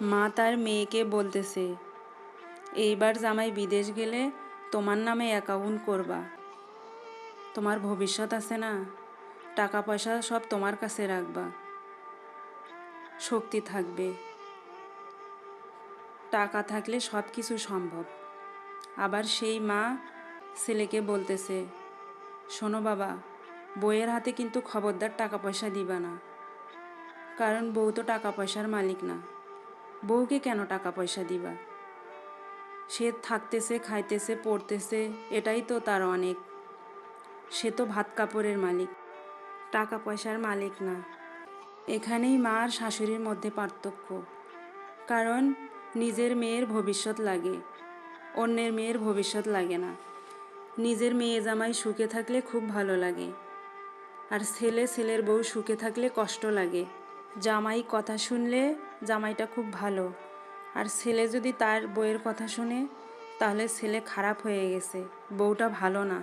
মা তার মেয়েকে বলতেছে, এইবার জামাই বিদেশ গেলে তোমার নামে অ্যাকাউন্ট করবা। তোমার ভবিষ্যৎ আছে না, টাকা পয়সা সব তোমার কাছে রাখবা, শক্তি থাকবে, টাকা থাকলে সব কিছু সম্ভব। আবার সেই মা ছেলেকে বলতেছে, শোনো বাবা, বউয়ের হাতে কিন্তু খবরদার টাকা পয়সা দিবা না, কারণ বউ তো টাকা পয়সার মালিক না। বউকে কেন টাকা পয়সা দিবা? সে থাকতেছে, খাইতেছে, পড়তেছে, এটাই তো তার অনেক। সে তো ভাত কাপড়ের মালিক, টাকা পয়সার মালিক না। এখানেই মা আর শাশুড়ির মধ্যে পার্থক্য। কারণ নিজের মেয়ের ভবিষ্যৎ লাগে, অন্যের মেয়ের ভবিষ্যৎ লাগে না। নিজের মেয়ে জামাই সুখে থাকলে খুব ভালো লাগে, আর ছেলের বউ সুখে থাকলে কষ্ট লাগে। জামাই কথা শুনলে জামাইটা খুব ভালো, আর ছেলে যদি তার বউয়ের কথা শুনে তাহলে ছেলে খারাপ হয়ে গেছে, বউটা ভালো না।